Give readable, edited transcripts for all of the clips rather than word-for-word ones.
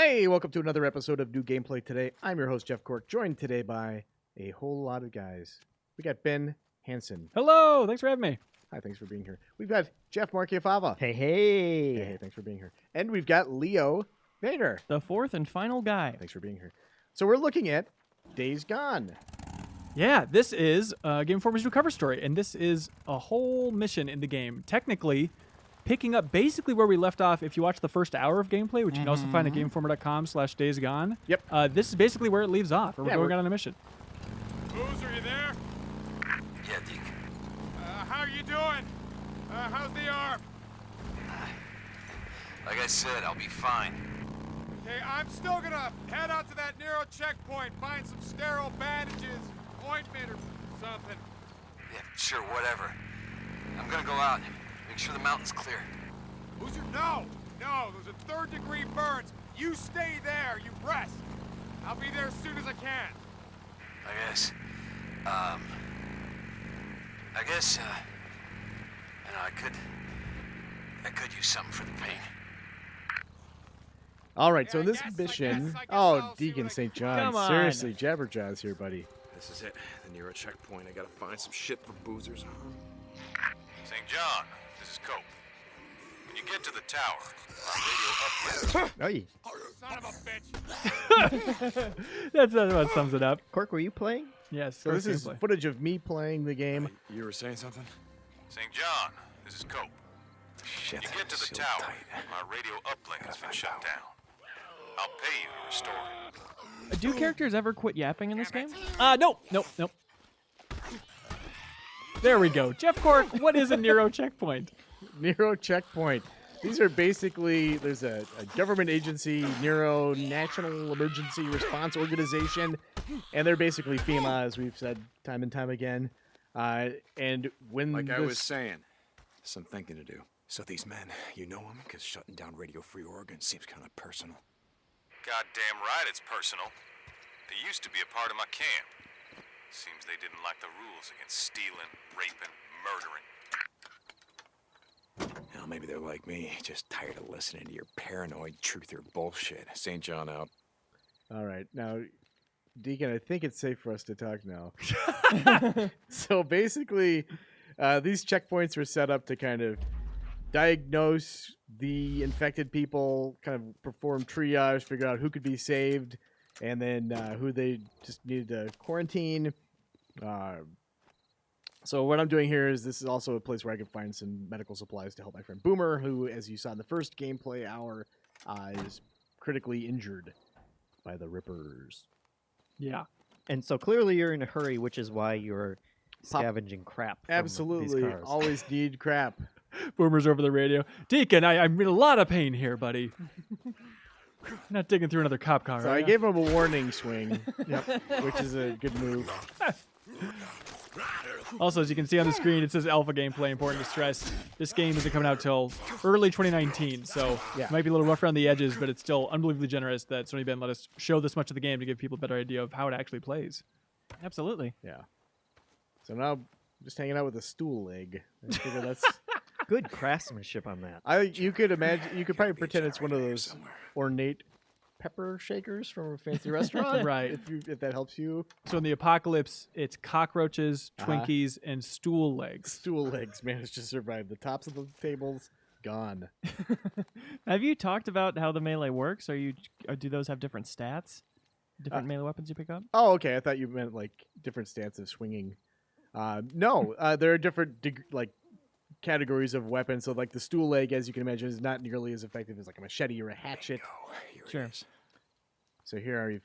Hey, welcome to another episode of New Gameplay Today. I'm your host, Jeff Cork, joined today by a whole lot of guys. We got Ben Hansen. Hello, thanks for having me. Hi, thanks for being here. We've got Jeff Marchiafava. Hey, Thanks for being here. And we've got Leo Vader. the fourth and final guy. Thanks for being here. So we're looking at Days Gone. Yeah, this is Game Informer's new cover story, and this is a whole mission in the game. Technically, picking up basically where we left off if you watch the first hour of gameplay, which you can also find at GameInformer.com/daysgone. Yep. This is basically where it leaves off, or we're going out on a mission. Boozer, you there? Yeah, Deke. How are you doing? How's the arm? Like I said, I'll be fine. Okay, I'm still gonna head out to that Nero checkpoint, find some sterile bandages, ointment or something. Yeah, sure, whatever. I'm gonna go out. Make sure the mountain's clear. Boozer, no! No, those are third-degree burns. You stay there, you rest. I'll be there as soon as I can. I guess, you know, I could use something for the pain. All right, so Yeah, in this I guess mission... I'll Oh, see Deacon what I St. can- John. Come on. Seriously, Jabberjaw's here, buddy. This is it, the Nero checkpoint. I gotta find some shit for Boozer's arm. St. John, this is Cope. When you get to the tower, our radio uplink. Oh, Son of a bitch! That's what sums it up. Cork, were you playing? Yes. so this first is gameplay. footage of me playing the game. You were saying something? St. John, this is Cope. Shit, You get to the so tower, tight. our radio uplink has been shut down. I'll pay you to restore it. Do characters ever quit yapping in this game? Nope. There we go. Jeff Cork, what is a Nero checkpoint? Nero checkpoint. These are basically, there's a government agency, Nero National Emergency Response Organization, and they're basically FEMA, as we've said time and time again. And when Like I this- was saying, some thinking to do. So these men, you know them? Because shutting down Radio Free Oregon seems kind of personal. Goddamn right it's personal. They used to be a part of my camp. Seems they didn't like the rules against stealing, raping, murdering. Hell, maybe they're like me, just tired of listening to your paranoid truther bullshit. St. John out. All right, now, Deacon, I think it's safe for us to talk now. So basically, these checkpoints were set up to kind of diagnose the infected people, kind of perform triage, figure out who could be saved, and then who they just needed to quarantine. So what I'm doing here is this is also a place where I can find some medical supplies to help my friend Boomer, who, as you saw in the first gameplay hour, is critically injured by the Rippers. Yeah. And so clearly you're in a hurry, which is why you're scavenging crap. From Absolutely, These cars. always need crap. Boomer's over the radio. Deacon, I'm in a lot of pain here, buddy. Not digging through another cop car. So are I ya? gave him a warning swing, which is a good move. Also, as you can see on the screen, it says alpha gameplay. Important to stress. This game isn't coming out till early 2019, so Yeah. it might be a little rough around the edges, but it's still unbelievably generous that Sony Ben let us show this much of the game to give people a better idea of how it actually plays. Absolutely. Yeah. So now I'm just hanging out with a stool leg. I figure that's. Good craftsmanship on that. You could imagine. You could probably pretend it's one of those ornate pepper shakers from a fancy restaurant, Right. If that helps you. So in the apocalypse, it's cockroaches, Uh-huh. Twinkies, and stool legs. Stool legs managed to survive. The tops of the tables gone. Have you talked about how the melee works? Do those have different stats? Different melee weapons you pick up? Oh, okay. I thought you meant like different stance of swinging. No, there are different categories of weapons. So like the stool leg, as you can imagine, is not nearly as effective as like a machete or a hatchet. Here Sure. it is. So here, if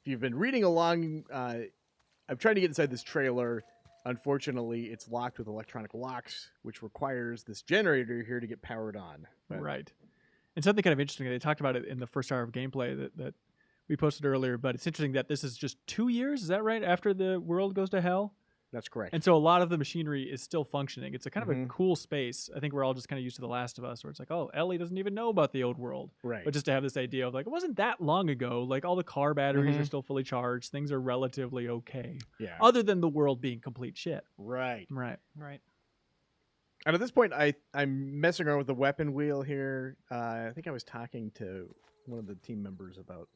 you've been reading along, I'm trying to get inside this trailer. Unfortunately, it's locked with electronic locks, which requires this generator here to get powered on. But Right. And something kind of interesting, they talked about it in the first hour of gameplay that we posted earlier, but it's interesting that this is just 2 years, is that right, after the world goes to hell? That's correct. And so a lot of the machinery is still functioning. It's a kind of a Mhm. cool space. I think we're all just kind of used to The Last of Us, where it's like, oh, Ellie doesn't even know about the old world. Right. But just to have this idea of like, it wasn't that long ago. Like all the car batteries Mhm. are still fully charged. Things are relatively okay. Yeah. Other than the world being complete shit. Right. Right. Right. And at this point, I'm messing around with the weapon wheel here. I think I was talking to one of the team members about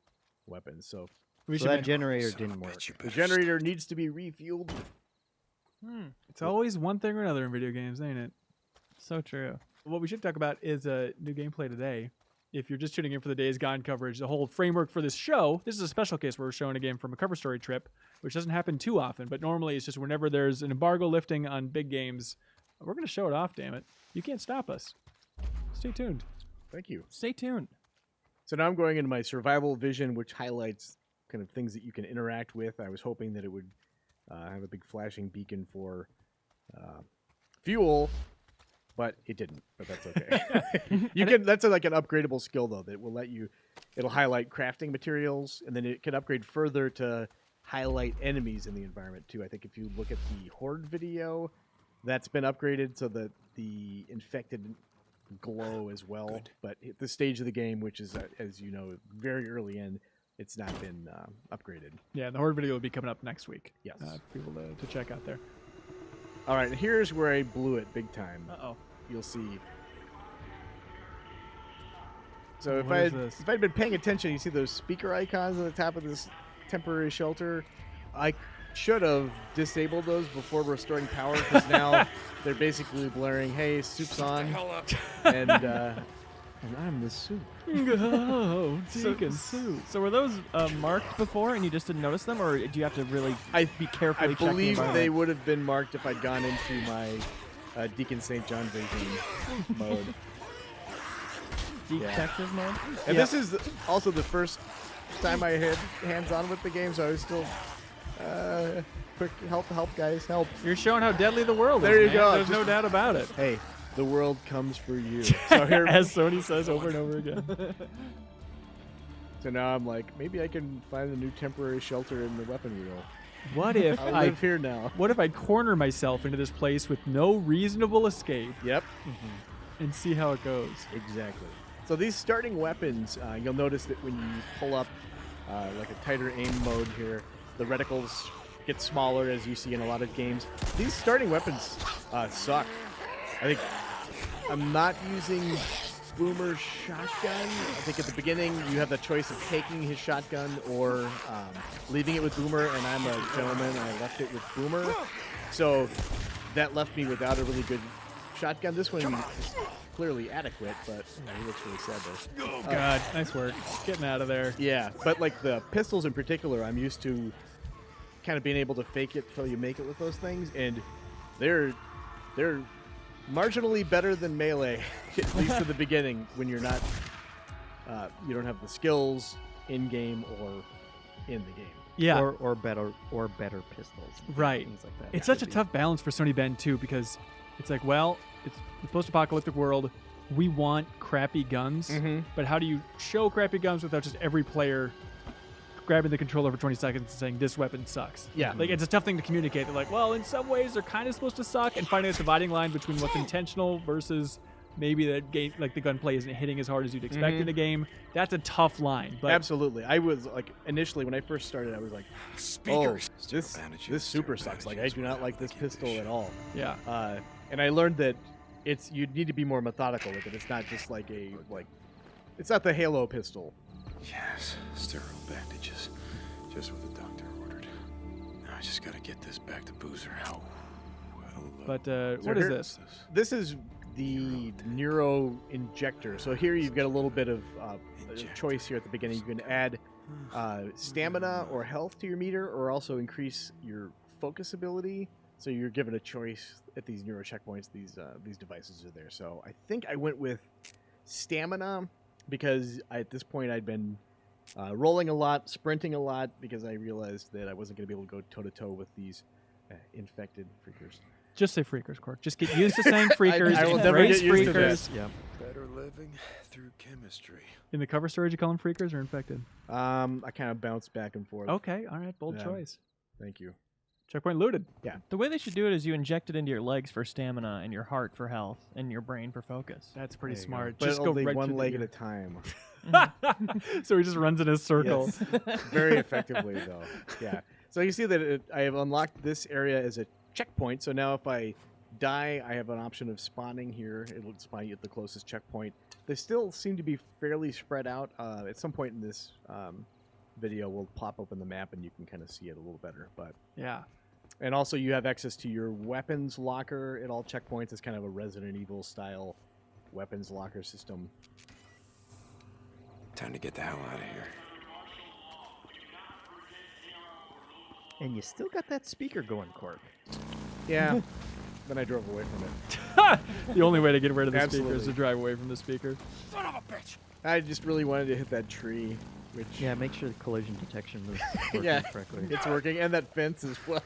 weapons. So We So should that mention- generator Son of a didn't work. bitch, you the better generator needs to be refueled. It's always one thing or another in video games, ain't it? So true. What we should talk about is new gameplay today. If you're just tuning in for the Days Gone coverage, the whole framework for this show, this is a special case where we're showing a game from a cover story trip, which doesn't happen too often, but normally it's just whenever there's an embargo lifting on big games, we're going to show it off, damn it. You can't stop us. Stay tuned. Thank you. Stay tuned. So now I'm going into my survival vision, which highlights kind of things that you can interact with. I was hoping that it would have a big flashing beacon for fuel, but it didn't. But that's okay. You can. That's like an upgradable skill though that will let you. It'll highlight crafting materials, and then it can upgrade further to highlight enemies in the environment too. I think if you look at the Horde video, that's been upgraded so that the infected glow as well. Good. But at this stage of the game, which is as you know, very early in, it's not been upgraded. Yeah, the Horde video will be coming up next week. Yes. For people to check out there. All right, and here's where I blew it big time. Uh-oh. You'll see. So What is this? if I'd been paying attention, you see those speaker icons at the top of this temporary shelter. I should have disabled those before restoring power because now they're basically blaring, "Hey, soup's on," and I'm the soup. Oh, Deacon Soup. So were those marked before and you just didn't notice them, or do you have to really I be carefully I check the believe they environment? would have been marked if I'd gone into my Deacon St. John vision mode. Detective mode? And this is also the first time I had hands-on with the game, so I was still quick help guys, help. You're showing how deadly the world There is, you man. go. There's no Just- doubt about it. Hey, the world comes for you. So here, As Sony says over and over again. so now I'm like, maybe I can find a new temporary shelter in the weapon wheel. What if I I live here now. What if I corner myself into this place with no reasonable escape Yep, and see how it goes? exactly. So these starting weapons, you'll notice that when you pull up like a tighter aim mode here, the reticles get smaller as you see in a lot of games. These starting weapons suck. I think I'm not using Boomer's shotgun. I think at the beginning you have the choice of taking his shotgun or leaving it with Boomer, and I'm a gentleman and I left it with Boomer. So that left me without a really good shotgun. This one is clearly adequate, but he looks really sad there. Oh, God. Nice work. Getting out of there. Yeah, but like the pistols in particular, I'm used to kind of being able to fake it till you make it with those things, and they're marginally better than melee, at least at the beginning when you're not you don't have the skills in game or in the game. Yeah. Or better pistols. and Right. Things like that. It's such a tough balance for Sony Bend, too, because it's like, well, it's the post-apocalyptic world. We want crappy guns, but how do you show crappy guns without just every player grabbing the controller for 20 seconds and saying, this weapon sucks? Yeah. Like, it's a tough thing to communicate. They're like, well, in some ways, they're kind of supposed to suck, and finding a dividing line between what's intentional versus maybe the game, like the gunplay isn't hitting as hard as you'd expect in a game. That's a tough line. But Absolutely. I was like, initially when I first started, I was like, Speakers. oh, this super sucks. Like, I do not like this pistol at all. yeah. And I learned that you need to be more methodical with it. It's not just like it's not the Halo pistol. Yes, sterile bandages. Just what the doctor ordered. Now I just gotta get this back to Boozer. How? But what is here- this? This is the neuro injector. So here you've got a little bit of choice here at the beginning. You can add stamina or health to your meter, or also increase your focus ability. So you're given a choice at these neuro checkpoints. These devices are there. So I think I went with stamina because at this point I'd been rolling a lot, sprinting a lot, because I realized that I wasn't going to be able to go toe-to-toe with these infected freakers. Just say freakers, Cork. Just get used to saying freakers. I will never embrace get used to freakers. that. Yeah. Better living through chemistry. In the cover story, you call them freakers or infected? I kind of bounce back and forth. Okay, all right, bold Yeah. choice. Thank you. Checkpoint looted. The way they should do it is you inject it into your legs for stamina and your heart for health and your brain for focus. That's pretty There you go. smart. But Just go only right one through the leg at ear. a time. So he just runs in a circle. Yes. Very effectively, though. Yeah. So you see that I have unlocked this area as a checkpoint. So now if I die, I have an option of spawning here. It will spawn you at the closest checkpoint. They still seem to be fairly spread out. At some point in this video, we'll pop open the map and you can kind of see it a little better. But Yeah. and also you have access to your weapons locker at all checkpoints. It's kind of a Resident Evil style weapons locker system. Time to get the hell out of here. And you still got that speaker going, Cork. Yeah. Then I drove away from it. The only way to get rid of the speaker is Absolutely. to drive away from the speaker. I just really wanted to hit that tree, which Yeah, make sure the collision detection moves working Yeah. correctly. it's working, and that fence as well.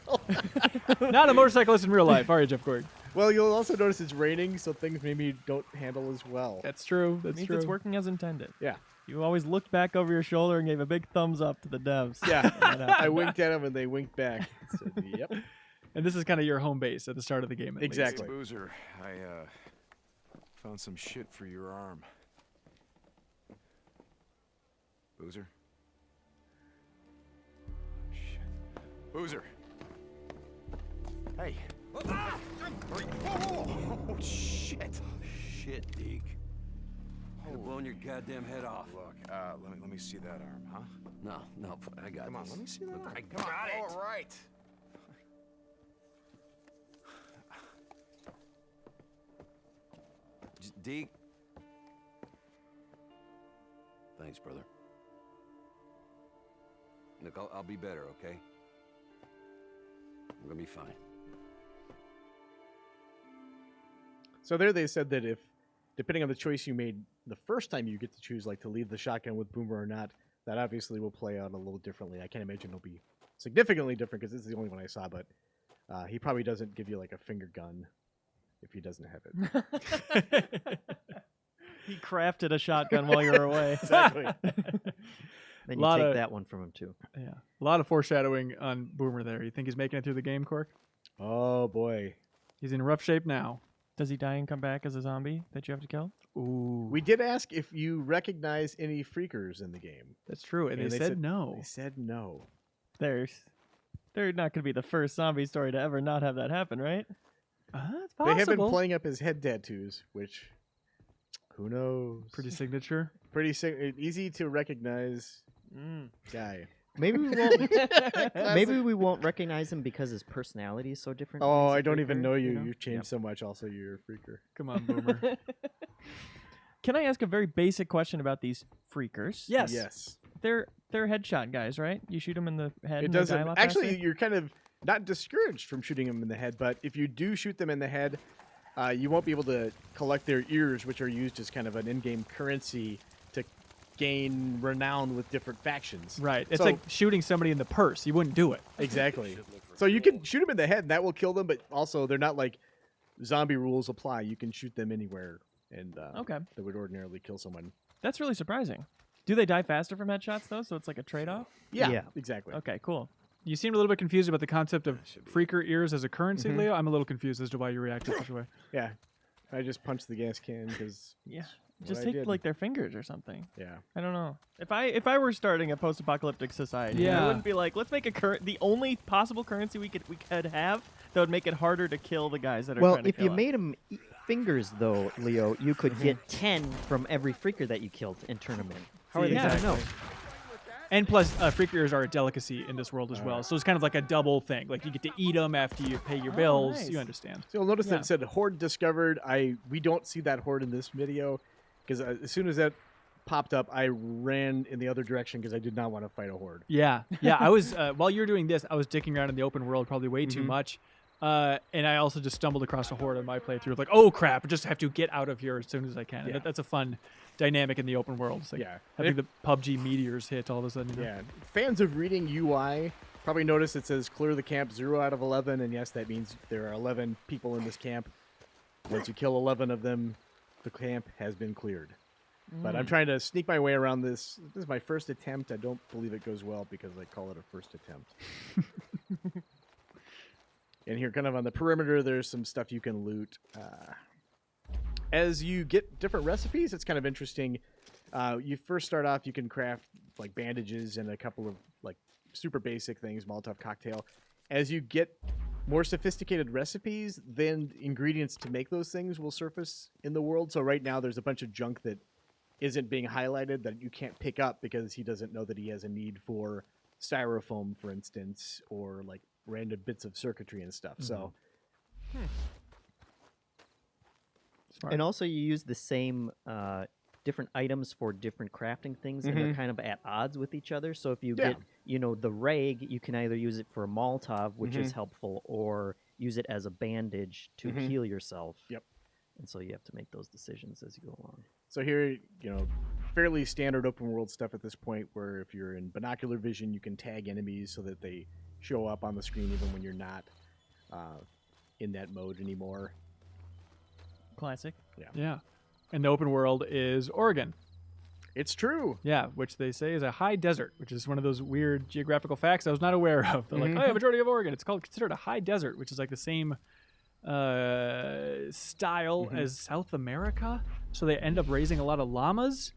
Not a motorcyclist in real life, are you, Jeff Corey? Well, you'll also notice it's raining, so things maybe don't handle as well. That's true. That's means true. it's working as intended. Yeah. You always looked back over your shoulder and gave a big thumbs up to the devs. Yeah. When that I happened. winked at them, and they winked back. So, yep. And this is kind of your home base at the start of the game. At least. Exactly. Hey, Boozer, I found some shit for your arm. Boozer? Shit. Boozer! Hey! Oh, shit! Shit, Deke. Could have blown your goddamn head off. Look, let me see that arm, huh? No, I got Come on, this. let me see that arm. I Come on, got it. all right. Deke. Thanks, brother. Look, I'll be better, okay? I'm gonna be fine. So there they said that if, depending on the choice you made the first time, you get to choose like to leave the shotgun with Boomer or not. That obviously will play out a little differently. I can't imagine it'll be significantly different because this is the only one I saw. But he probably doesn't give you like a finger gun if he doesn't have it. He crafted a shotgun while you were away. Exactly. Then you Lot take of- that one from him, too. Yeah. A lot of foreshadowing on Boomer there. You think he's making it through the game, Cork? Oh boy. He's in rough shape now. Does he die and come back as a zombie that you have to kill? Ooh. We did ask if you recognize any freakers in the game. That's true. And, And they they said said- no. They said no. They're not going to be the first zombie story to ever not have that happen, right? It's They have been possible. playing up his head tattoos, which who knows? Pretty signature. Pretty easy to recognize guy. Maybe we won't. Maybe we won't recognize him because his personality is so different. Oh, He's a I don't even freaker, know you. know? You've changed Yep. so much. Also, you're a freaker. Come on, Boomer. Can I ask a very basic question about these freakers? Yes. Yes. They're headshot guys, right? You shoot them in the head. It and they die a doesn't. lot Actually, faster? you're kind of not discouraged from shooting them in the head, but if you do shoot them in the head, you won't be able to collect their ears, which are used as kind of an in-game currency to gain renown with different factions. Right. It's So- like shooting somebody in the purse. You wouldn't do it. Exactly. So you can shoot them in the head, and that will kill them. But also, they're not like zombie rules apply. You can shoot them anywhere, and Okay. that would ordinarily kill someone. That's really surprising. Do they die faster from headshots though? So it's like a trade-off. Yeah. Exactly. Okay, cool. You seemed a little bit confused about the concept of freaker ears as a currency, Leo. I'm a little confused as to why you reacted such a way. Yeah. I just punched the gas can because Yeah. what Just I take did. like their fingers or something. yeah. I don't know. If I were starting a post-apocalyptic society, Yeah. I wouldn't be like, let's make the only possible currency we could have that would make it harder to kill the guys that are Well, trying to if kill you us. made them fingers, though, Leo, you could get 10 from every freaker that you killed in tournament. How are See, they going to know? exactly. And plus, freaker ears are a delicacy in this world as well. So it's kind of like a double thing. Like you get to eat them after you pay your bills. nice. You understand. So you'll notice that Yeah. it said horde discovered. We don't see that horde in this video because as soon as that popped up, I ran in the other direction because I did not want to fight a horde. Yeah. Yeah. I was, while you were doing this, I was dicking around in the open world probably way too much. And I also just stumbled across a horde on my playthrough. Like, oh crap! I just have to get out of here as soon as I can. And Yeah. that's a fun dynamic in the open world. It's like Yeah. having the PUBG meteors hit all of a sudden. You know? Yeah. Fans of reading UI probably notice it says clear the camp 0 out of 11. And yes, that means there are 11 people in this camp. Once you kill 11 of them, the camp has been cleared. But I'm trying to sneak my way around this. This is my first attempt. I don't believe it goes well because I call it a first attempt. And here, kind of on the perimeter, there's some stuff you can loot. As you get different recipes, it's kind of interesting. You first start off, you can craft like bandages and a couple of like super basic things, Molotov cocktail. As you get more sophisticated recipes, then ingredients to make those things will surface in the world. So right now there's a bunch of junk that isn't being highlighted that you can't pick up because he doesn't know that he has a need for styrofoam, for instance, or like random bits of circuitry and stuff. So Smart. And also you use the same different items for different crafting things, and they're kind of at odds with each other. So if you get, the rag, you can either use it for a Molotov, which is helpful, or use it as a bandage to heal yourself. Yep. And so you have to make those decisions as you go along. So here, fairly standard open world stuff at this point, where if you're in binocular vision, you can tag enemies so that they show up on the screen even when you're not in that mode anymore. Classic. Yeah. And the open world is Oregon. It's true. Yeah, which they say is a high desert, which is one of those weird geographical facts I was not aware of. They're like, oh, yeah, majority of Oregon. It's considered a high desert, which is like the same style as South America. So they end up raising a lot of llamas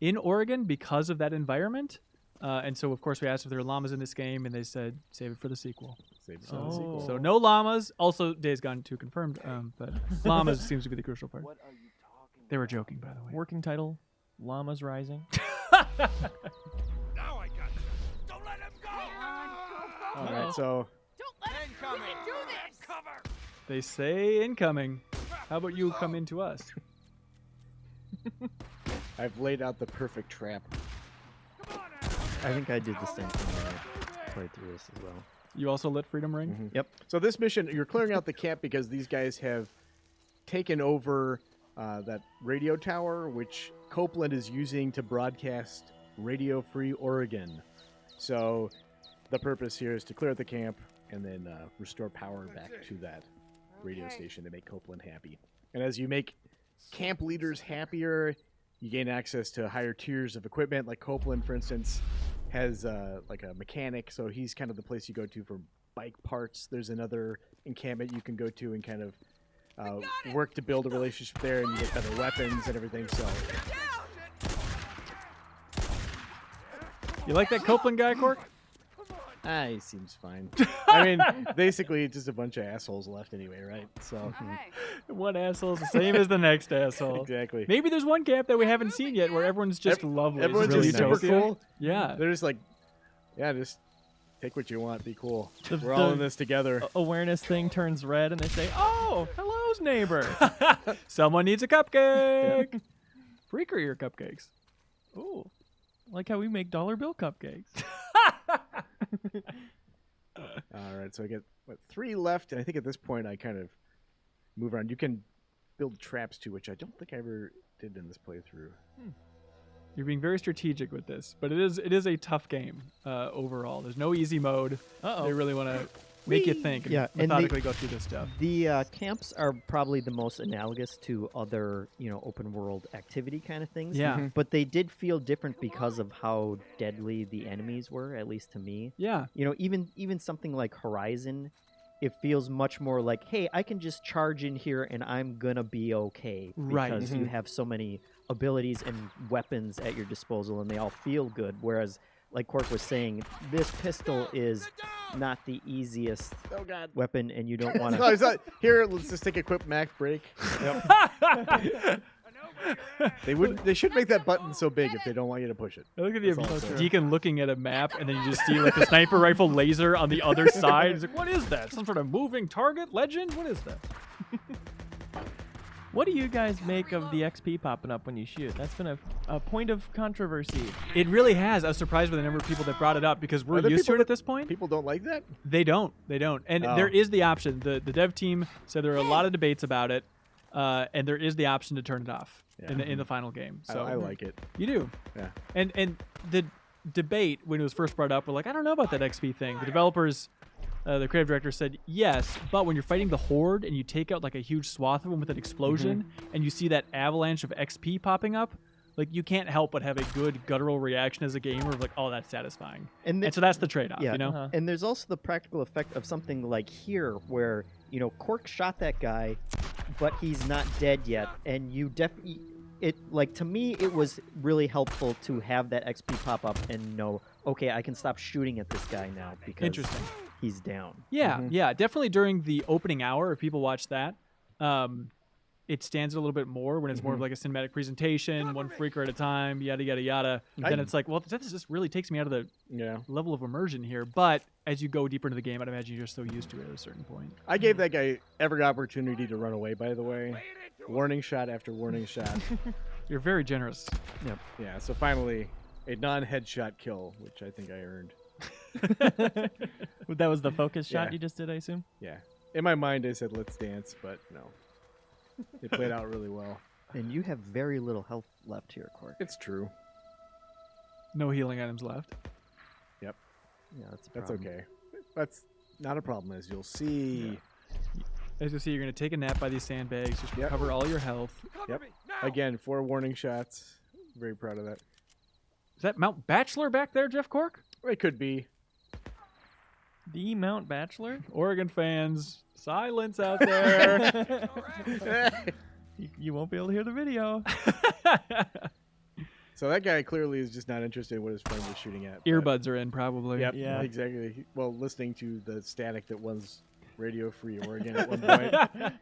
in Oregon because of that environment. And so, of course, we asked if there are llamas in this game, and they said, save it for the sequel. Save it for the sequel. So no llamas. Also, Days Gone 2 confirmed, but llamas seems to be the crucial part. They were joking, by the way. Working title, Llamas Rising. Now I got you. Don't let him go! All right, so They say incoming. How about you come into us? I've laid out the perfect trap. I think I did the same thing when I played through this as well. You also lit Freedom Ring? Yep. So this mission, you're clearing out the camp because these guys have taken over that radio tower, which Copeland is using to broadcast Radio Free Oregon. So the purpose here is to clear out the camp and then restore power back to that radio station to make Copeland happy. And as you make camp leaders happier, you gain access to higher tiers of equipment. Like Copeland, for instance, has like a mechanic, so he's kind of the place you go to for bike parts. There's another encampment you can go to and kind of work to build a relationship there, and you get better weapons and everything. So You like that Copeland guy, Cork? he seems fine. I mean, basically, it's just a bunch of assholes left anyway, right? So One asshole's the same as the next asshole. exactly. Maybe there's one camp that we haven't seen yet where everyone's just lovely. Everyone's It's just really super utopia. cool. Yeah. They're just like, yeah, just take what you want, be cool. The- We're all the- in this together. Awareness thing turns red, and they say, "Oh, hello's neighbor." Someone needs a cupcake. Free your cupcakes. Ooh, like how we make dollar bill cupcakes. All right, so I get 3 left, and I think at this point I kind of move around. You can build traps too, which I don't think I ever did in this playthrough. You're being very strategic with this, but it is a tough game overall. There's no easy mode. They really want to make you think and Yeah, and methodically go through this stuff. The camps are probably the most analogous to other, open world activity kind of things. Yeah. But they did feel different because of how deadly the enemies were, at least to me. Yeah. Even something like Horizon, it feels much more like, hey, I can just charge in here and I'm gonna be okay. Right. Because you have so many abilities and weapons at your disposal and they all feel good. Whereas, like Cork was saying, this pistol is not the easiest Oh God! weapon, and you don't want No, to. it's not. Here, let's just take a quick Mac break. They should make that button so big if they don't want you to push it. Look at That's all I'm saying. Deacon looking at a map, and then you just see like the sniper rifle laser on the other side. He's like, "What is that? Some sort of moving target? Legend? What is that?" What do you guys make of the XP popping up when you shoot? That's been a point of controversy. It really has. I was surprised by the number of people that brought it up because we're Are there used to people it at this point. People don't like that. They don't. And Oh. there is the option. The dev team said there are a lot of debates about it, and there is the option to turn it off in the final game. So I like it. You do. Yeah. And the debate when it was first brought up, we're like, I don't know about that XP thing. The developers, the creative director said yes, but when you're fighting the Horde and you take out like a huge swath of them with an explosion, and you see that avalanche of XP popping up, like you can't help but have a good guttural reaction as a gamer of like, oh, that's satisfying. And So that's the trade-off, Yeah, you know? and there's also the practical effect of something like here, where Cork shot that guy, but he's not dead yet, and you definitely. To me, it was really helpful to have that XP pop up and know, okay, I can stop shooting at this guy now because Interesting. he's down. Yeah, yeah, definitely during the opening hour, if people watch that, it stands a little bit more when it's more of like a cinematic presentation, one freaker at a time, yada, yada, yada. Then it's like, well, this just really takes me out of the level of immersion here. But as you go deeper into the game, I'd imagine you're so used to it at a certain point. I gave that guy every opportunity to run away, by the way. Warning shot after warning shot. You're very generous. Yep. Yeah, so finally, a non-headshot kill, which I think I earned. That was the focus shot Yeah. you just did, I assume? Yeah. In my mind, I said, let's dance, but no. It played out really well. And you have very little health left here, Cork. It's true. No healing items left. Yep. Yeah, that's a That's problem. okay. That's not a problem, as you'll see. As you'll see, you're going to take a nap by these sandbags, just Yep. recover all your health. Yep. Again, 4 warning shots. Very proud of that. Is that Mount Bachelor back there, Jeff Cork? It could be. The Mount Bachelor? Oregon fans, silence out there. You won't be able to hear the video. So that guy clearly is just not interested in what his friend was shooting at. but- Earbuds are in, probably. Yep, Yeah. exactly. Well, listening to the static that was Radio Free Oregon at one point.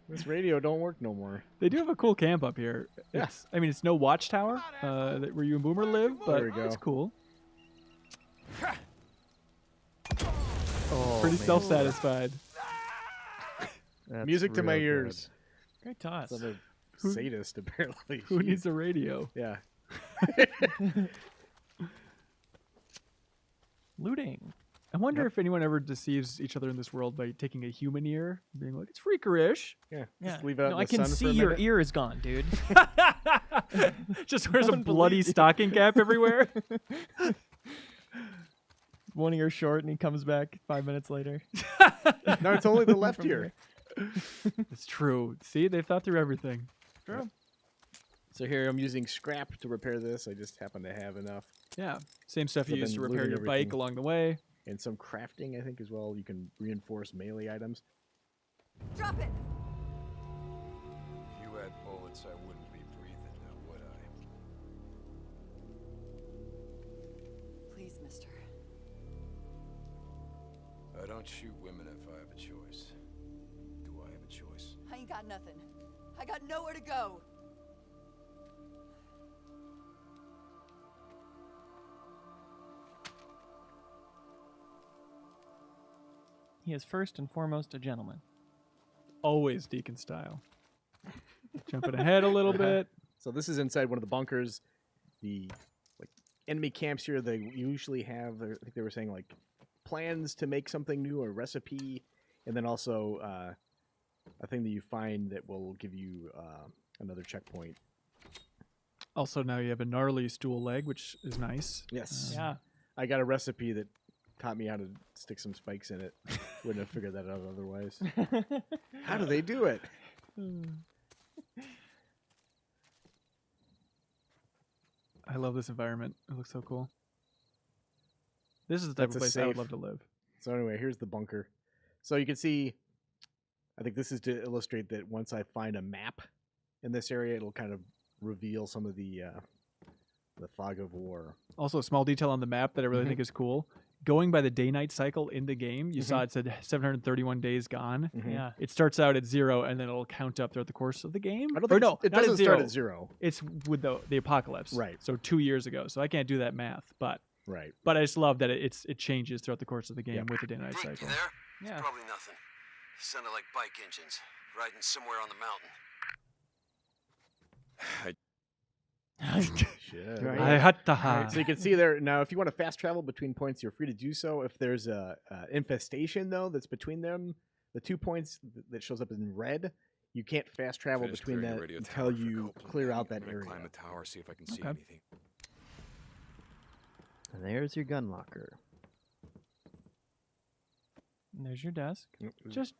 This radio don't work no more. They do have a cool camp up here. Yeah. I mean, it's no watchtower where you and Boomer live, but There we go. it's cool. Oh, Pretty man. self-satisfied. That's Music to my real good. ears. Great toss. Some sadist, apparently. Who Jeez. needs a radio? Yeah. Looting. I wonder if anyone ever deceives each other in this world by taking a human ear and being like, it's freakerish. Yeah. Yeah. Just leave it out No, in I the can sun see for a your minute. ear is gone, dude. Just wears a Don't bloody believe you. stocking cap everywhere. One ear short, and he comes back 5 minutes later. No, it's only the left From ear. It's true. See, they've thought through everything. True. So here I'm using scrap to repair this. I just happen to have enough. Yeah. Same stuff So you used then to repair looting your bike everything. along the way. And some crafting, I think, as well. You can reinforce melee items. Drop it! If you had bullets, I wouldn't be breathing now, would I? Please, mister. I don't shoot women if I have a choice. Do I have a choice? I ain't got nothing. I got nowhere to go. He is first and foremost a gentleman. Always Deacon style. Jumping ahead a little bit. So this is inside one of the bunkers. The enemy camps here, they usually have, I think they were saying, like, plans to make something new, a recipe, and then also a thing that you find that will give you another checkpoint. Also, now you have a gnarly stool leg, which is nice. Yes. Yeah. I got a recipe that taught me how to stick some spikes in it. Wouldn't have figured that out otherwise. How do they do it? I love this environment. It looks so cool. This is the type That's of a place I would safe. love to live. So anyway, here's the bunker. So you can see, I think this is to illustrate that once I find a map in this area, it'll kind of reveal some of the fog of war. Also, a small detail on the map that I really think is cool. Going by the day-night cycle in the game, you saw it said 731 days gone. Yeah. It starts out at 0, and then it'll count up throughout the course of the game. I don't Or think no, it not doesn't start at 0. It's with the apocalypse. Right. So 2 years ago. So I can't do that math, but Right. I just love that it changes throughout the course of the game Yep. with the day-night Brink, cycle. you there? Yeah. Probably nothing. Sounded like bike engines, riding somewhere on the mountain. Shit. Right. I had to Right, hide. so you can see there now. If you want to fast travel between points, you're free to do so. If there's a infestation though that's between them, the 2 points that shows up in red, you can't fast travel Finished between clearing that the radio until tower for you Copeland. clear out I'm that gonna area. climb the tower, see if I can see Okay. anything. And there's your gun locker. And there's your desk. Just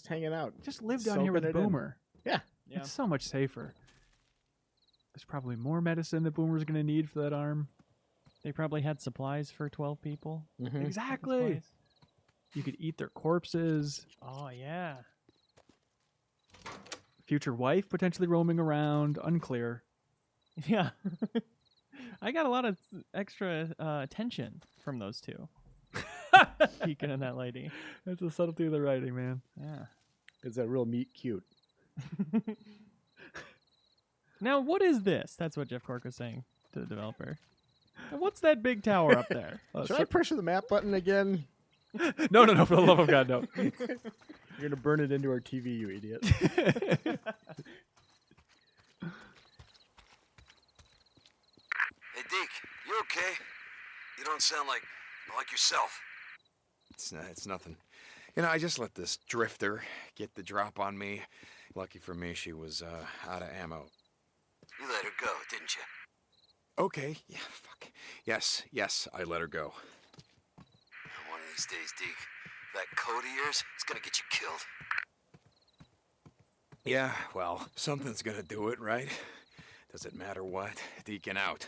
hanging out. live down here with Soaking it in. Boomer. Yeah. Yeah. It's so much safer. There's probably more medicine that Boomer's going to need for that arm. They probably had supplies for 12 people. Mhm. Exactly. Supplies. You could eat their corpses. Oh, yeah. Future wife potentially roaming around. Unclear. Yeah. I got a lot of extra attention from those two. Deacon and that lady. That's the subtlety of the writing, man. Yeah. It's a real meat cute. Now, what is this? That's what Jeff Cork was saying to the developer. And what's that big tower up there? Should I pressure the map button again? No, for the love of God, no. You're gonna burn it into our TV, you idiot. Hey, Deke, you okay? You don't sound like yourself. It's nothing. You know, I just let this drifter get the drop on me. Lucky for me, she was out of ammo. You let her go, didn't you? Okay, yeah, fuck. Yes, I let her go. One of these days, Deke, that code of yours is gonna get you killed. Yeah, well, something's gonna do it, right? Does it matter what? Deacon out.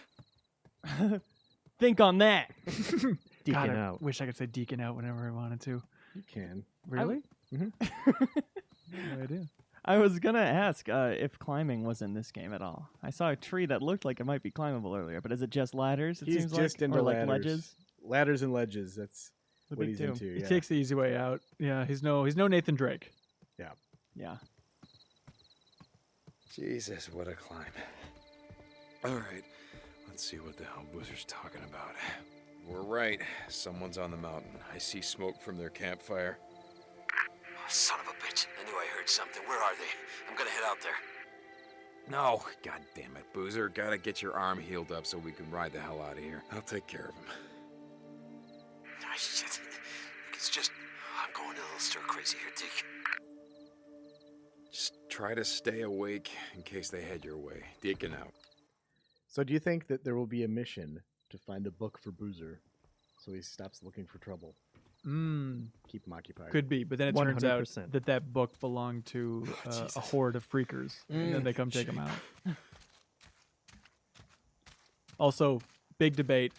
Think on that. Deacon God, I out. wish I could say deacon out whenever I wanted to. You can. Really? Mhm. No idea. I was gonna ask if climbing was in this game at all. I saw a tree that looked like it might be climbable earlier, but is it just ladders? It He's seems just like, into or like ladders. ledges. Ladders and ledges. That's The what big he's two. into. He Yeah. takes the easy way out. Yeah, he's no Nathan Drake. Yeah. Jesus, what a climb. All right, let's see what the hell Boozer's talking about. We're right. Someone's on the mountain. I see smoke from their campfire. Oh, son of a bitch. I knew I heard something. Where are they? I'm gonna head out there. No, god damn it, Boozer. Gotta get your arm healed up so we can ride the hell out of here. I'll take care of him. Ah, shit. It's just, I'm going a little stir crazy here, Deke. Just try to stay awake in case they head your way. Deacon out. So do you think that there will be a mission to find a book for Boozer so he stops looking for trouble? Keep him occupied. Could be, but then it turns out 100%. that book belonged to a horde of freakers, and then they come take him out. Also, big debate: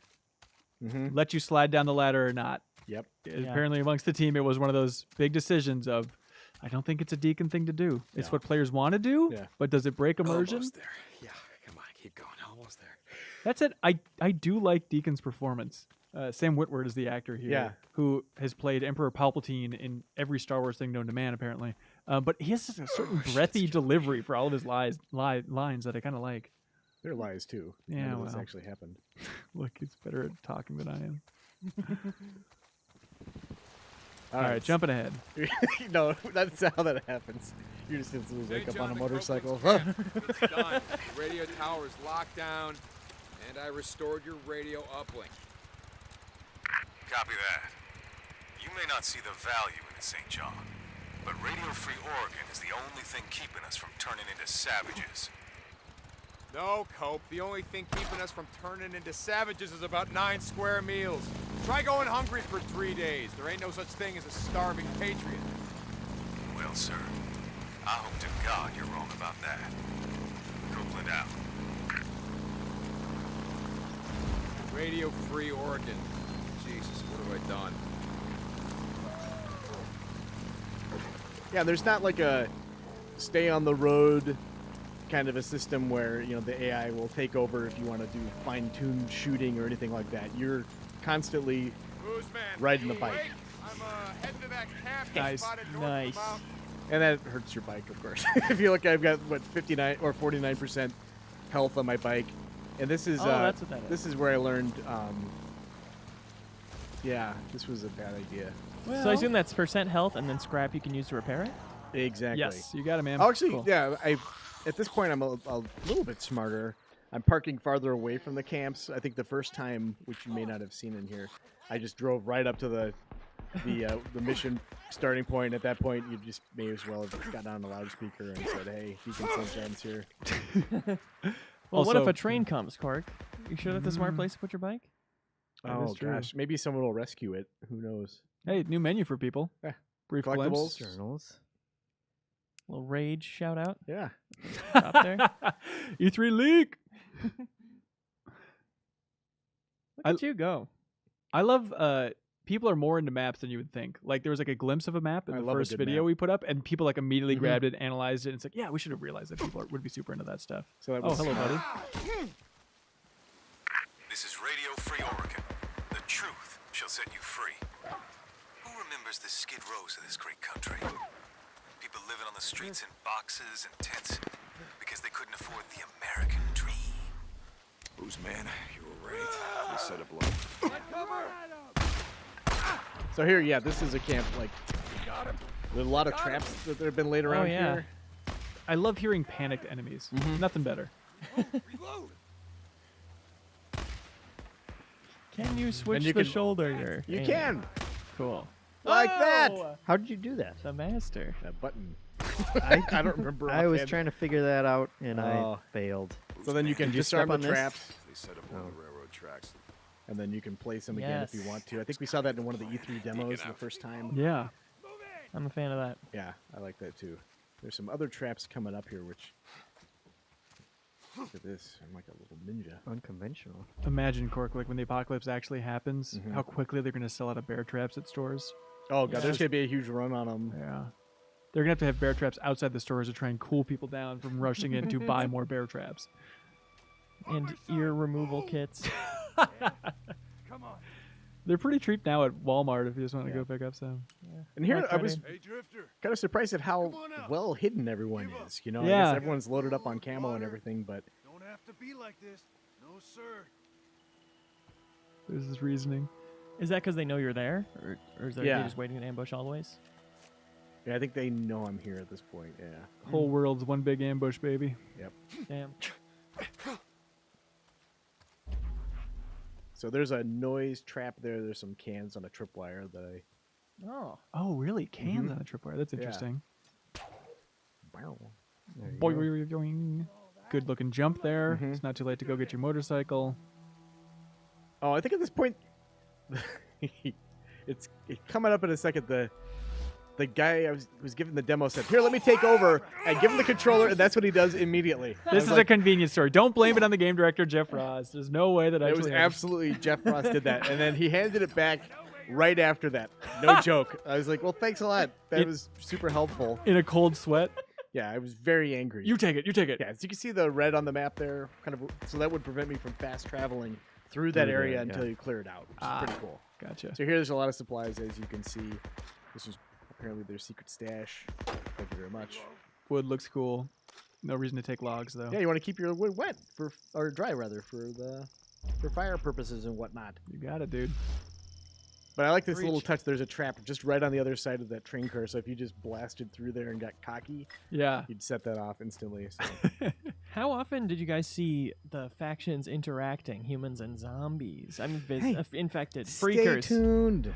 let you slide down the ladder or not? Yep. Apparently, amongst the team, it was one of those big decisions of, I don't think it's a Deacon thing to do. It's what players want to do, but does it break immersion? Almost there. Yeah, come on, keep going. Almost there. That's it. I do like Deacon's performance. Sam Witwer is the actor here, who has played Emperor Palpatine in every Star Wars thing known to man, apparently. But he has a certain breathy delivery for all of his lines that I kind of like. They're lies too. Yeah, None of this well. actually happened. Look, he's better at talking than I am. All All right, jumping ahead. No, that's how that happens. You just instantly wake up on a motorcycle. It's done. The radio tower is locked down, and I restored your radio uplink. Copy that. You may not see the value in the St. John, but Radio Free Oregon is the only thing keeping us from turning into savages. No, Cope. The only thing keeping us from turning into savages is about 9 square meals. Try going hungry for 3 days. There ain't no such thing as a starving patriot. Well, sir, I hope to God you're wrong about that. Copeland out. Radio Free Oregon. Jesus, what have I done? Yeah, there's not like a stay on the road kind of a system where, you know, the AI will take over if you want to do fine-tuned shooting or anything like that. You're constantly riding the bike. I'm heading to that camp Nice. spotted north of the Nice. mountain. And that hurts your bike, of course. If you look, I've got, what, 59 or 49% health on my bike. And this is that's what that is. this is where I learned yeah, this was a bad idea. So I assume that's percent health and then scrap you can use to repair it? Exactly. Yes, you got it, man. Oh, actually, Cool. yeah, at this point I'm a little bit smarter. I'm parking farther away from the camps. I think the first time, which you may not have seen in here, I just drove right up to the mission starting point. At that point, you just may as well have got on a loudspeaker and said, "Hey, Deacon Sunshine's here." Well, what if Also- a train comes, Cork? You sure that's a smart place to put your bike? That is Oh true. gosh, maybe someone will rescue it. Who knows? Hey, new menu for people. Yeah. Brief Collectibles. glimpse. Journals. little rage shout out. Yeah. Stop there. E3 leak. Look at you go. I love people are more into maps than you would think. Like there was like a glimpse of a map in I the love a first good video map. we put up, and people like immediately grabbed it, analyzed it, and it's like, yeah, we should have realized that people would be super into that stuff. So that Oh, was hello, smart. buddy. This is Radio Free Oregon. The truth shall set you free. remembers the skid rows of this great country. People living on the streets in boxes and tents because they couldn't afford the American dream. Who's man? You were right. They set up low. So here, yeah, this is a camp. Like, there's a lot of traps that have been laid around yeah. here. I love hearing panicked enemies. Nothing better. Can you switch you the can- shoulder? Your You aim? can, Cool. like that. How did you do that? The master. That button. I don't remember. I was offhand. trying to figure that out, and Oh. I failed. So then you can Did you disarm step the on this? traps, They set up on the railroad tracks. and then you can place them again if you Yes. want to. I think we saw that in one of the E3 demos the first time. Yeah. I'm a fan of that. Yeah, I like that too. There's some other traps coming up here, which... Look at this. I'm like a little ninja. Unconventional. Imagine, Cork, like when the apocalypse actually happens, how quickly they're going to sell out of bear traps at stores. Oh, God, there's going to be a huge run on them. Yeah. They're going to have bear traps outside the stores to try and cool people down from rushing in to buy more bear traps. And ear removal kits. They're pretty cheap now at Walmart if you just want to go pick up some. And here, Like I was cutting. kind of surprised at how well hidden everyone is. You know, I Yeah. guess everyone's loaded up on camo and everything, but Don't have to be like this. No, sir. There's this reasoning. Is that because they know you're there? Or is they Yeah. just waiting in ambush always? yeah, I think they know I'm here at this point. Yeah. The whole world's one big ambush, baby. Yep. Damn. So there's a noise trap there. There's some cans on a tripwire that Oh. Oh, really? Cans on a tripwire. That's interesting. Wow. There you Boing, go. boing, boing. Good looking jump there. It's not too late to go get your motorcycle. Oh, I think at this point, it's coming up in a second. The guy I was giving the demo said, "Here, let me take over," and give him the controller, and that's what he does immediately. I This was is a like, convenience story. Don't blame it on the game director, Jeff Ross. There's no way that it was actually happened. absolutely Jeff Frost did that, and then he handed it back right after that. No joke. I was like, "Well, thanks a lot. That It- was super helpful." in a cold sweat. Yeah, I was very angry. You take it. You take it. Yeah, as you can see the red on the map there, kind of, so that would prevent me from fast traveling through that Through area there, until yeah. you clear it out, which Ah. is pretty cool. Gotcha. So here there's a lot of supplies, as you can see. This is apparently their secret stash. Thank you very much. Wood looks cool. No reason to take logs though. Yeah, you want to keep your wood wet or dry rather, for fire purposes and whatnot. You got it, dude. But I like this little touch. There's a trap just right on the other side of that train car. So if you just blasted through there and got cocky, Yeah. you'd set that off instantly. So. How often did you guys see the factions interacting, humans and zombies? I mean, infected, freakers. Stay tuned.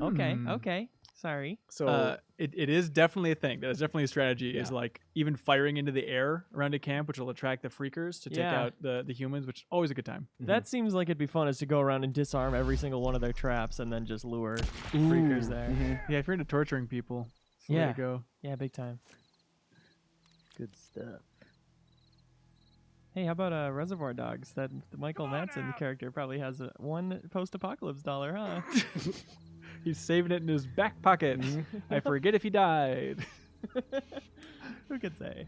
Okay, Mm. okay. Sorry. So It is definitely a thing. That is definitely a strategy. Is Yeah. like even firing into the air around a camp, which will attract the freakers to take Yeah. out the humans, which is always a good time. That seems like it'd be fun, is to go around and disarm every single one of their traps and then just lure freakers there. Yeah, if you're into torturing people, it's the way Yeah. to go. Yeah, big time. Good stuff. Hey, how about Reservoir Dogs? That Michael Madsen character probably has one post-apocalypse dollar, huh? He's saving it in his back pocket. I forget if he died. Who could say?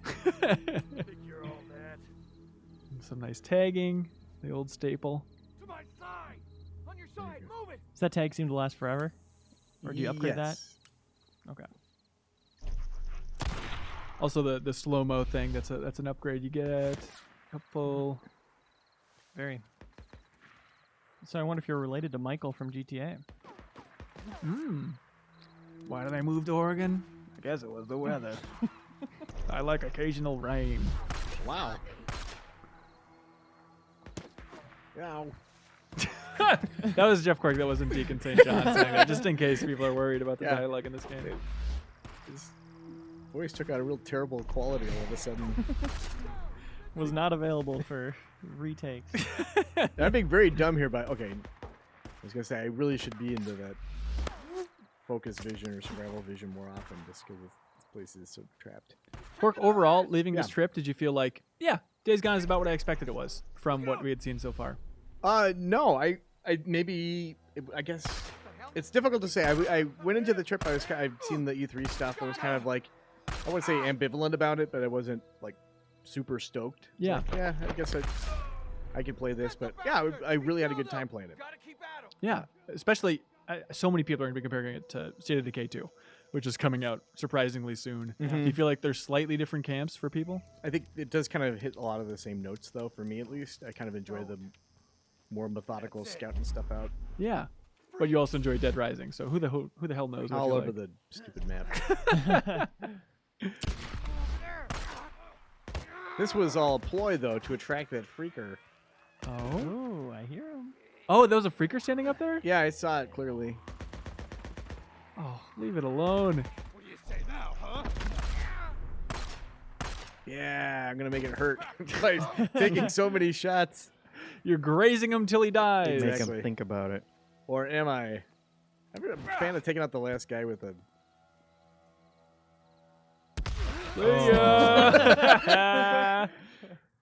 Some nice tagging. The old staple. To my side. On your side. Move it. Does that tag seem to last forever? Or do you upgrade that? Yes. Okay. Also the slow-mo thing. That's an upgrade you get. Couple. Very. So I wonder if you're related to Michael from GTA. Why did I move to Oregon? I guess it was the weather. I like occasional rain. Wow. Wow. That was Jeff Quirk. That wasn't Deacon St. John saying that, just in case people are worried about the Yeah. dialogue in this game. His voice took on a real terrible quality all of a sudden. Was not available for retakes. And I'm being very dumb here, but okay. I was gonna say I really should be into that focus vision or survival vision more often, just because this place is so trapped. Quirk, overall, leaving this Yeah. trip, did you feel like, yeah, Days Gone is about what I expected it was from what we had seen so far? No, I guess it's difficult to say. I went into the trip. I've seen the E3 stuff. I was kind of like, I wouldn't say ambivalent about it, but I wasn't like super stoked. It's Yeah. like, yeah, I guess I could play this, but yeah, I really had a good time playing it. Gotta keep at 'em. Yeah, especially so many people are going to be comparing it to State of Decay 2, which is coming out surprisingly soon. Do you feel like there's slightly different camps for people? I think it does kind of hit a lot of the same notes, though, for me at least. I kind of enjoy the more methodical scouting stuff out. Yeah. But you also enjoy Dead Rising, so who the hell knows what All you over like. the stupid map. This was all a ploy, though, to attract that freaker. Oh, I hear him. Oh, there was a freaker standing up there? Yeah, I saw it clearly. Oh, leave it alone. What do you say now, huh? Yeah, I'm going to make it hurt by taking so many shots. You're grazing him till he dies. Make Exactly. him think about it. Or am I? I'm a fan of taking out the last guy with a...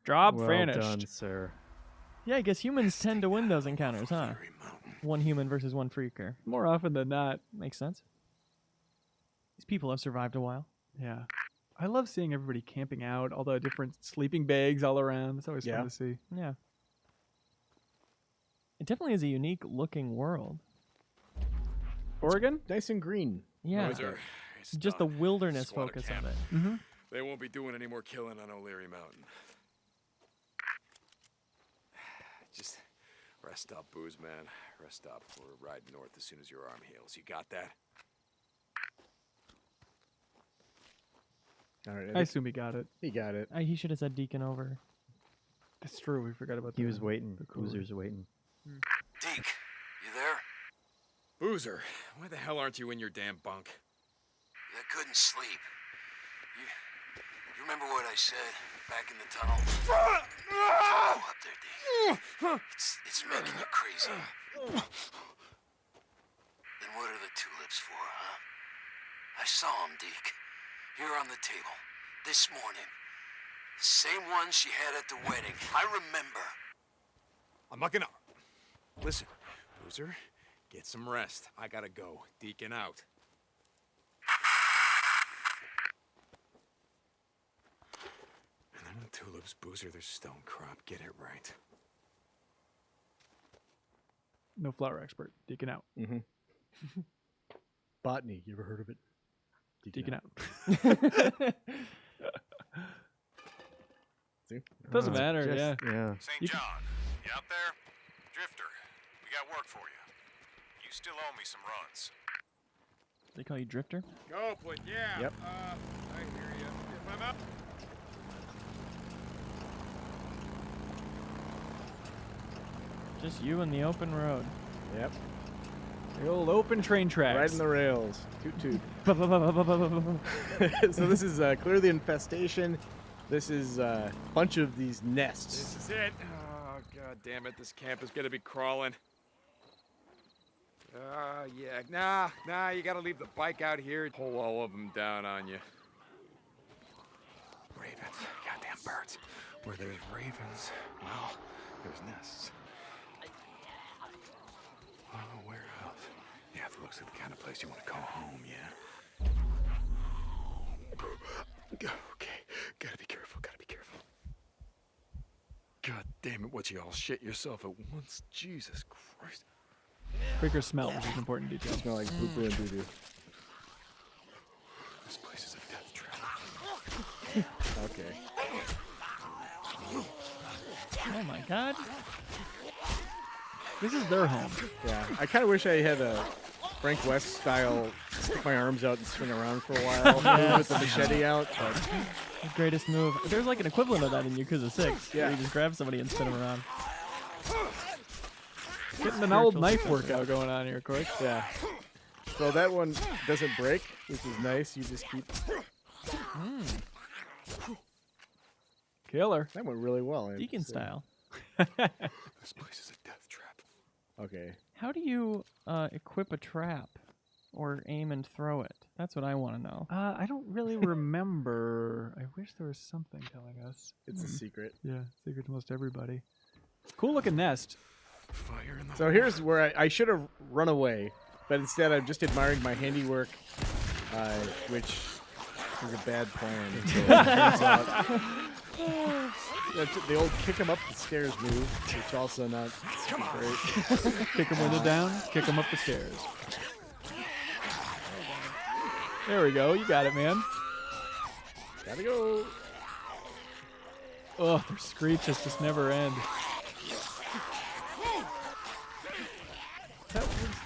Drop Well vanished. done, sir. Yeah, I guess humans tend to win those encounters, huh? One human versus one freaker. More often than not. Makes sense. These people have survived a while. Yeah. I love seeing everybody camping out, all the different sleeping bags all around. It's always Yeah. fun to see. Yeah. It definitely is a unique looking world. Oregon? Nice and green. Yeah. Boozer, it's Just the done. wilderness Squatter focus camp. of it. Mm-hmm. They won't be doing any more killing on O'Leary Mountain. Just rest up, Booze Man. Rest up. We're riding north as soon as your arm heals. You got that? All right, I assume he got it. he got it. He should have said Deacon over. That's true. We forgot about that. He was waiting. the cooler. Boozer's waiting. Deke, you there? Boozer, why the hell aren't you in your damn bunk? I couldn't sleep. You remember what I said back in the tunnel? Go up there, Deke. It's making you crazy. Then what are the tulips for, huh? I saw them, Deke. Here on the table. This morning. The same ones she had at the wedding. I remember. I'm not gonna... Listen, Boozer, get some rest. I gotta go. Deacon out. And then the tulips, Boozer, there's stone crop. Get it right. No flower expert. Deacon out. Botany, you ever heard of it? Deacon out. See? Doesn't matter, Just- yeah. Yeah. St. John, you out there? Drifter, we got work for you. You still owe me some runs. They call you Drifter? Copeland, yeah. Yep. I hear you. If I'm out... Just you and the open road. Yep. The old open train tracks. Right in the rails. Toot toot. So this is clearly infestation. This is a bunch of these nests. This is it. Oh, god damn it. This camp is gonna be crawling. Yeah. Nah, you gotta leave the bike out here. Pull all of them down on you. Ravens. Goddamn birds. Where there's ravens, well, there's nests. Oh, where else? Yeah, it looks like the kind of place you want to call home, yeah. Okay, gotta be careful, gotta be careful. God damn it, what you all shit yourself at once? Jesus Christ. Freaker smell, which is an important detail. Smell like poo poo and doo doo. This place is a death trap. Okay. Oh my god. This is their home. Yeah, I kind of wish I had a Frank West style stick my arms out and swing around for a while with the machete out. But The greatest move. There's like an equivalent of that in Yakuza 6. Yeah. Where you just grab somebody and spin them around. Getting an old knife workout going on here, quick. yeah. So that one doesn't break, which is nice. You just keep. Killer. That went really well. I have to Deacon say. style. This place is a death trap. Okay. How do you equip a trap or aim and throw it? That's what I want to know. I don't really remember. I wish there was something telling us. It's a secret. Yeah, secret to most everybody. Cool looking nest. Fire in the So here's where I should have run away, but instead I'm just admiring my handiwork, which is a bad plan. So it turns out The old kick him up the stairs move, which also not great. Kick him when they're down, kick him up the stairs. There we go. You got it, man. Gotta go. Oh, their screeches just never end.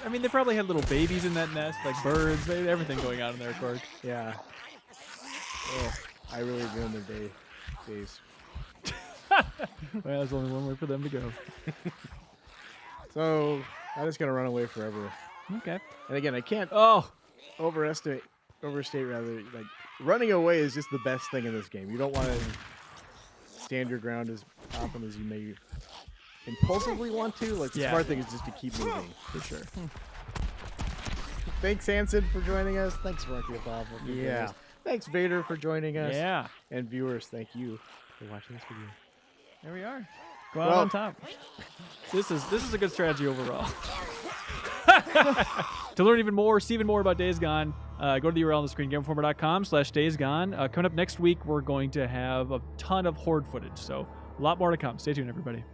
I mean, they probably had little babies in that nest, like birds. They had everything going on in there, of course. Yeah. Oh, I really ruined their days. Well, there's only one way for them to go. So I'm just gonna run away forever. Okay. And again, I can't overstate rather. Like running away is just the best thing in this game. You don't want to stand your ground as often as you may impulsively want to. Like the smart thing is just to keep moving. For sure. Thanks, Hanson, for joining us. Thanks, Rocky Bob. Yeah. Thanks, Vader, for joining us. Yeah. And viewers, thank you for watching this video. There we are. Go out on top. This is a good strategy overall. To learn even more, see even more about Days Gone, go to the URL on the screen, GameInformer.com/Days Gone. Coming up next week, we're going to have a ton of Horde footage, so a lot more to come. Stay tuned, everybody.